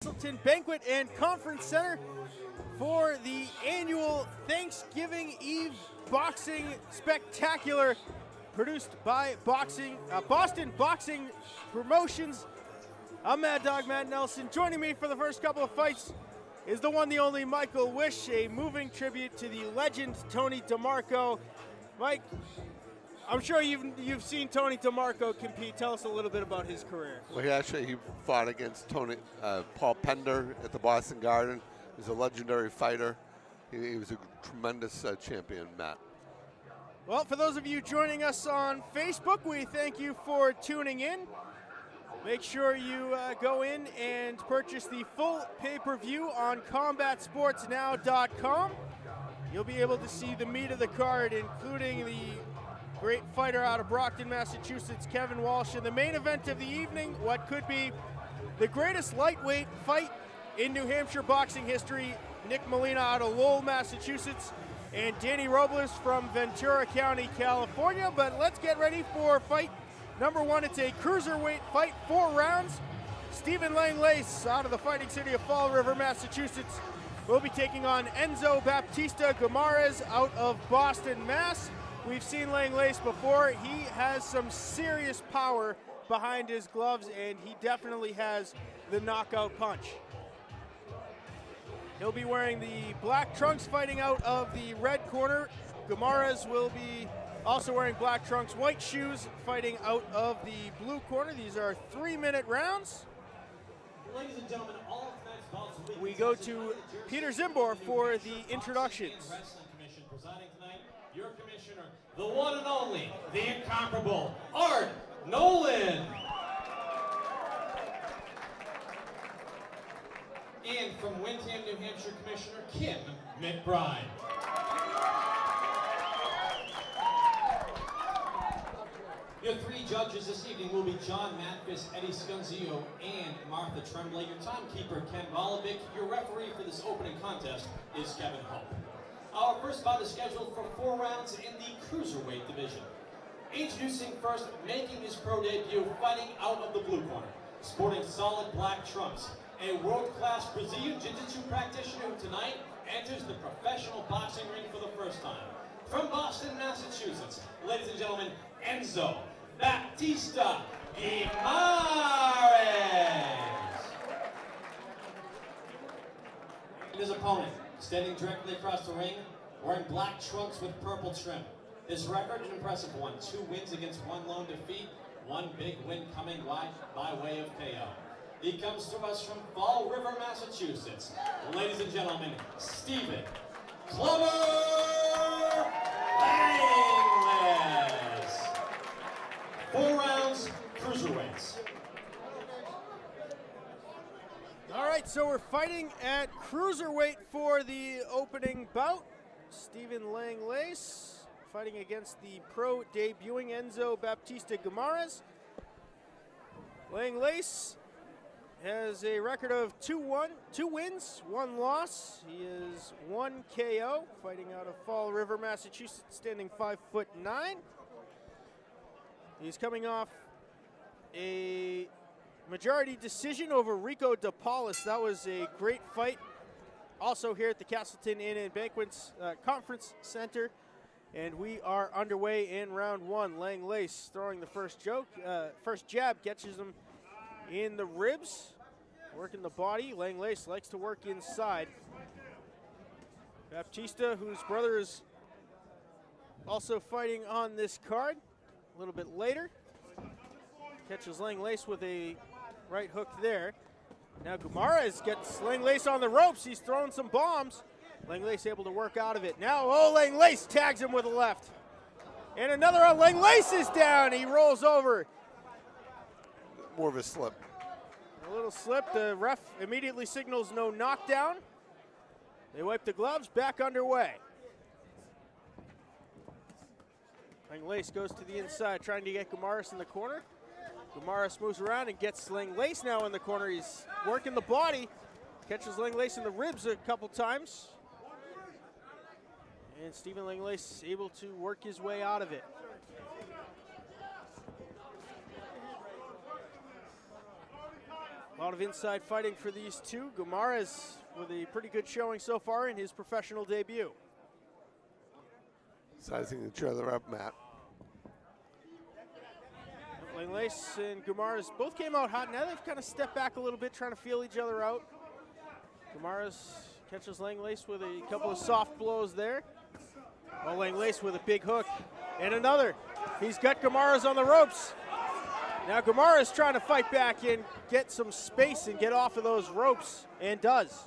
Castleton Banquet and Conference Center for the annual Thanksgiving Eve Boxing Spectacular, produced by Boston Boxing Promotions. I'm Mad Dog Matt Nelson. Joining me for the first couple of fights is the one, the only Michael Wish, a moving tribute to the legend Tony DeMarco. Mike, I'm sure you've seen Tony DeMarco compete. Tell us a little bit about his career. Well, he fought against Paul Pender at the Boston Garden. He's a legendary fighter. He was a tremendous champion, Matt. Well, for those of you joining us on Facebook, we thank you for tuning in. Make sure you go in and purchase the full pay-per-view on combatsportsnow.com. You'll be able to see the meat of the card, including the great fighter out of Brockton, Massachusetts, Kevin Walsh, and the main event of the evening, what could be the greatest lightweight fight in New Hampshire boxing history, Nick Molina out of Lowell, Massachusetts, and Danny Robles from Ventura County, California. But let's get ready for fight number one. It's a cruiserweight fight, 4 rounds. Stephen Langlais out of the fighting city of Fall River, Massachusetts, will be taking on Enzo Baptista Guimaraes out of Boston, Mass. We've seen Langlais before. He has some serious power behind his gloves, and he definitely has the knockout punch. He'll be wearing the black trunks, fighting out of the red corner. Guimaraes will be also wearing black trunks, white shoes, fighting out of the blue corner. These are 3-minute rounds. Ladies and gentlemen, all of tonight's bouts will be We go to Peter Zimbor for the introductions. Wrestling Commission presiding tonight, your commissioner, the one and only, the incomparable Art Nolan. And from Windham, New Hampshire, Commissioner Kim McBride. Your 3 judges this evening will be John Matvis, Eddie Sconzio, and Martha Tremblay. Your timekeeper, Ken Volovic. Your referee for this opening contest is Kevin Hope. Our first bout is scheduled for 4 rounds in the cruiserweight division. Introducing first, making his pro debut, fighting out of the blue corner, sporting solid black trunks, a world-class Brazilian Jiu-Jitsu practitioner who tonight enters the professional boxing ring for the first time. From Boston, Massachusetts, ladies and gentlemen, Enzo Baptista Guimaraes. His opponent, standing directly across the ring, wearing black trunks with purple trim. His record, an impressive one: 2 wins against 1 lone defeat, 1 big win coming by way of KO. He comes to us from Fall River, Massachusetts. Ladies and gentlemen, Stephen Clubber Langlais. 4 rounds, cruiserweights. All right, so we're fighting at cruiserweight for the opening bout. Stephen Langlais fighting against the pro debuting Enzo Baptista Guimaraes. Langlais has a record of 2 wins, 1 loss. He is 1 KO, fighting out of Fall River, Massachusetts, standing 5'9". He's coming off a majority decision over Rico DePaulis. That was a great fight. Also here at the Castleton Inn and Banquets Conference Center. And we are underway in round 1. Langlais throwing the first jab, catches him in the ribs, working the body. Langlais likes to work inside. Baptista, whose brother is also fighting on this card a little bit later, catches Langlais with a right hook there. Now Guimaraes gets Langlais on the ropes. He's throwing some bombs. Langlais able to work out of it. Now, Langlais tags him with a left. And another on Langlais is down. He rolls over. More of a slip. A little slip. The ref immediately signals no knockdown. They wipe the gloves, back underway. Langlais goes to the inside, trying to get Guimaraes in the corner. Guimaraes moves around and gets Langlais now in the corner. He's working the body. Catches Langlais in the ribs a couple times. And Stephen Langlais able to work his way out of it. A lot of inside fighting for these two. Guimaraes with a pretty good showing so far in his professional debut. Sizing each other up, Matt. Langlais and Guimaraes both came out hot. Now they've kind of stepped back a little bit, trying to feel each other out. Guimaraes catches Langlais with a couple of soft blows there. Oh, Langlais with a big hook. And another. He's got Guimaraes on the ropes. Now Guimaraes trying to fight back and get some space and get off of those ropes, and does.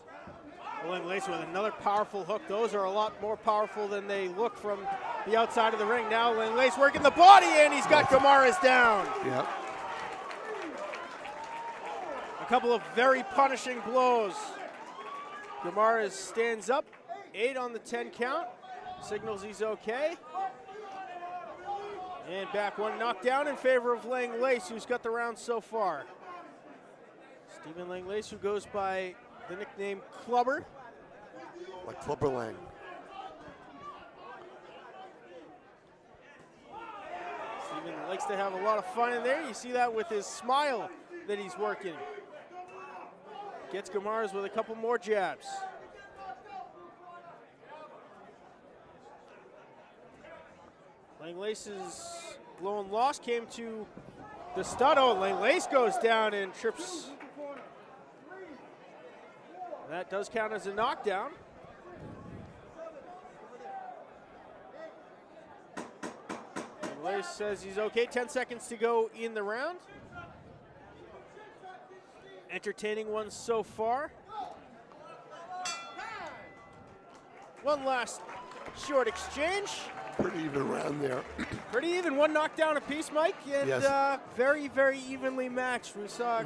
Langlais with another powerful hook. Those are a lot more powerful than they look from the outside of the ring. Now Langlais working the body, and he's got Guimaraes down. Yep. A couple of very punishing blows. Guimaraes stands up, 8 on the 10 count, signals he's okay. And back one knockdown in favor of Langlais, who's got the round so far. Stephen Langlais, who goes by the nickname Clubber. Like Clubber Lang. Stephen likes to have a lot of fun in there. You see that with his smile that he's working. Gets Guimaraes with a couple more jabs. Langlais's lone loss came to the stud. Oh, Langlais goes down and trips. That does count as a knockdown. Langlais says he's okay. 10 seconds to go in the round. Entertaining one so far. One last short exchange. Pretty even round there. Pretty even, one knockdown apiece, Mike, and yes. Very, very evenly matched. We saw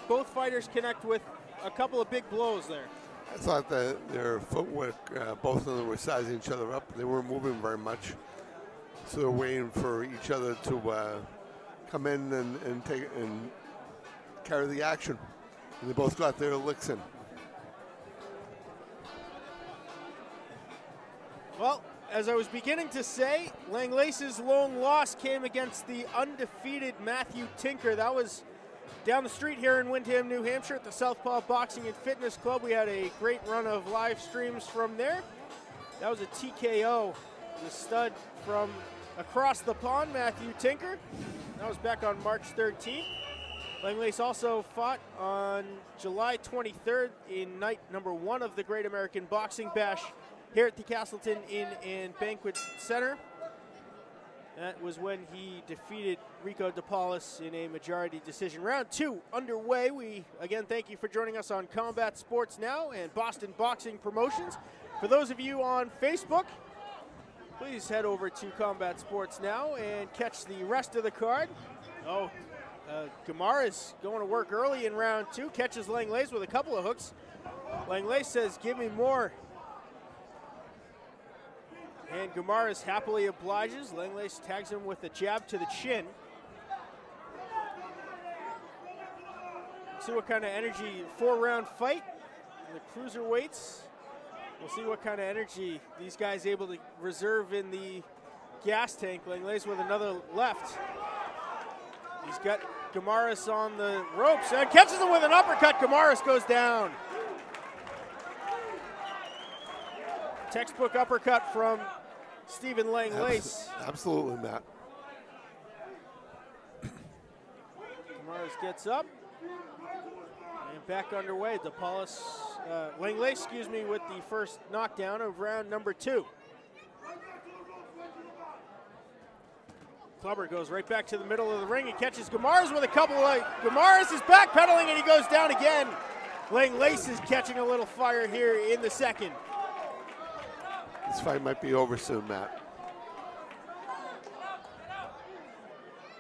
both fighters connect with a couple of big blows there. I thought that their footwork, both of them were sizing each other up. They weren't moving very much, so they're waiting for each other to come in and take and carry the action. And they both got their licks in. Well, as I was beginning to say, Langlais's lone loss came against the undefeated Matthew Tinker. That was down the street here in Windham, New Hampshire at the Southpaw Boxing and Fitness Club. We had a great run of live streams from there. That was a TKO, the stud from across the pond, Matthew Tinker. That was back on March 13th. Langlais also fought on July 23rd in night number 1 of the Great American Boxing Bash here at the Castleton Inn and Banquet Center. That was when he defeated Rico DePaulis in a majority decision. Round 2 underway. We, again, thank you for joining us on Combat Sports Now and Boston Boxing Promotions. For those of you on Facebook, please head over to Combat Sports Now and catch the rest of the card. Guimaraes going to work early in round 2, catches Langlais with a couple of hooks. Langlais says, give me more. And Guimaraes happily obliges. Langlais tags him with a jab to the chin. See what kind of energy, 4-round fight. And the cruiserweights. We'll see what kind of energy these guys able to reserve in the gas tank. Langlais with another left. He's got Guimaraes on the ropes and catches him with an uppercut. Guimaraes goes down. Textbook uppercut from Stephen Langlais. Absolutely, Matt. Guimaraes gets up and back underway. Langlais, with the first knockdown of round number 2. Clubber goes right back to the middle of the ring and catches Guimaraes with a couple of. Guimaraes is backpedaling and he goes down again. Langlais is catching a little fire here in the second. This fight might be over soon, Matt.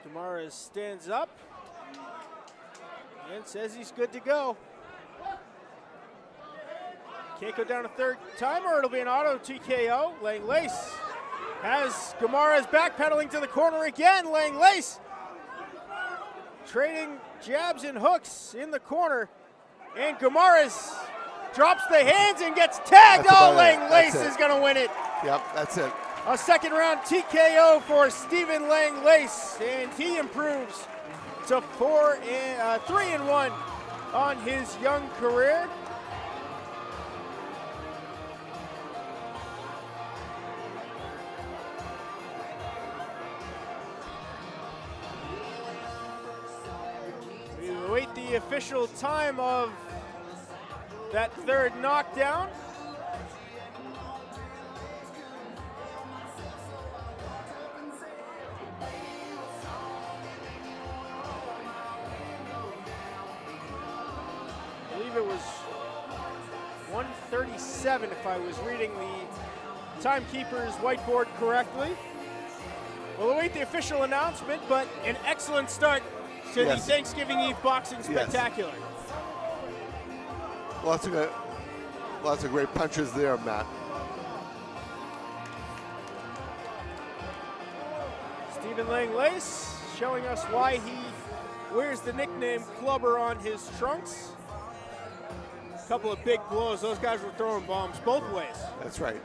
Guimaraes stands up and says he's good to go. Can't go down a third time or it'll be an auto TKO. Langlais has Guimaraes backpedaling to the corner again. Langlais trading jabs and hooks in the corner. And Guimaraes drops the hands and gets tagged. Langlais is going to win it. Yep, that's it. A second round TKO for Stephen Langlais, and he improves to 3-1 on his young career. We await the official time of that third knockdown. I believe it was 1:37 if I was reading the timekeeper's whiteboard correctly. We'll await the official announcement, but an excellent start to the Thanksgiving Eve Boxing Spectacular. Lots of great punches there, Matt. Stephen Langlais showing us why he wears the nickname Clubber on his trunks. A couple of big blows. Those guys were throwing bombs both ways. That's right.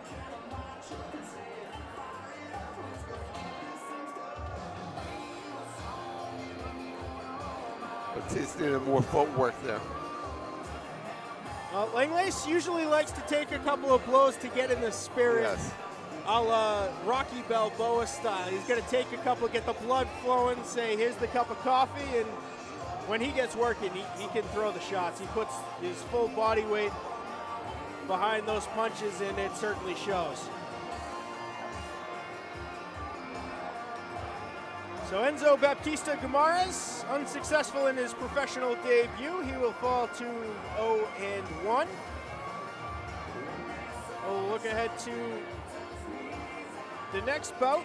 But he's needed more footwork there. Langlais usually likes to take a couple of blows to get in the spirit, a la Rocky Balboa style. He's going to take a couple, get the blood flowing, say, here's the cup of coffee, and when he gets working, he can throw the shots. He puts his full body weight behind those punches, and it certainly shows. So Enzo Baptista Guimaraes, unsuccessful in his professional debut. He will fall to 0-1. We'll look ahead to the next bout.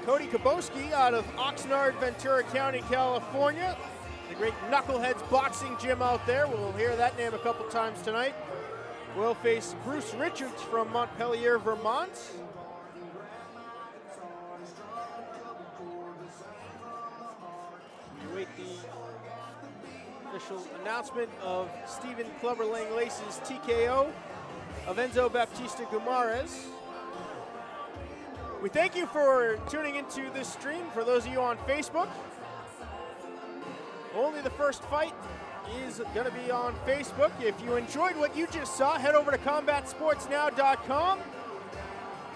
Cody Kabowski out of Oxnard, Ventura County, California. The great Knuckleheads boxing gym out there. We'll hear that name a couple times tonight. We'll face Bruce Richards from Montpelier, Vermont. Wait the official announcement of Stephen Clubber Langlais' TKO of Enzo Baptista Guimaraes. We thank you for tuning into this stream. For those of you on Facebook, only the first fight is going to be on Facebook. If you enjoyed what you just saw, head over to combatsportsnow.com.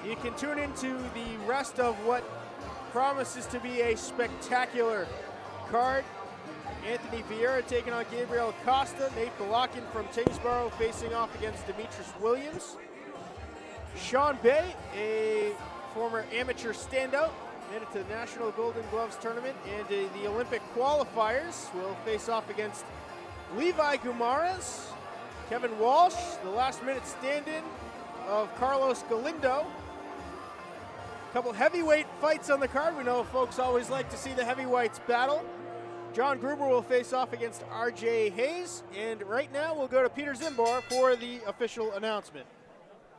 You can tune into the rest of what promises to be a spectacular card. Anthony Vieira taking on Gabriel Acosta. Nate Balakin from Tingsboro facing off against Demetrius Williams. Sean Bay, a former amateur standout, made it to the National Golden Gloves Tournament and the Olympic qualifiers, will face off against Levi Guimaraes. Kevin Walsh, the last-minute stand-in of Carlos Galindo. A couple heavyweight fights on the card. We know folks always like to see the heavyweights battle. John Gruber will face off against RJ Hayes. And right now we'll go to Peter Zimbor for the official announcement.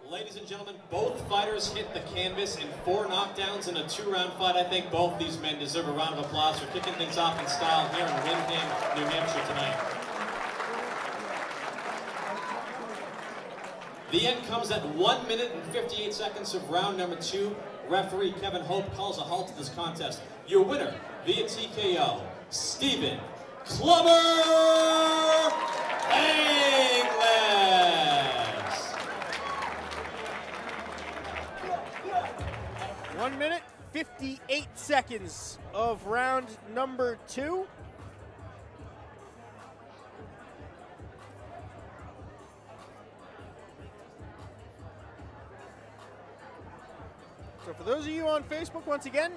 Ladies and gentlemen, both fighters hit the canvas in 4 knockdowns in a 2-round fight. I think both these men deserve a round of applause for kicking things off in style here in Windham, New Hampshire tonight. The end comes at 1 minute and 58 seconds of round number 2. Referee Kevin Hope calls a halt to this contest. Your winner via TKO, Stephen Clubber Langlais. 1 minute, 58 seconds of round number 2. So for those of you on Facebook, once again,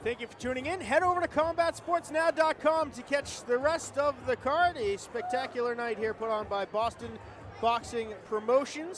thank you for tuning in. Head over to combatsportsnow.com to catch the rest of the card. A spectacular night here put on by Boston Boxing Promotions.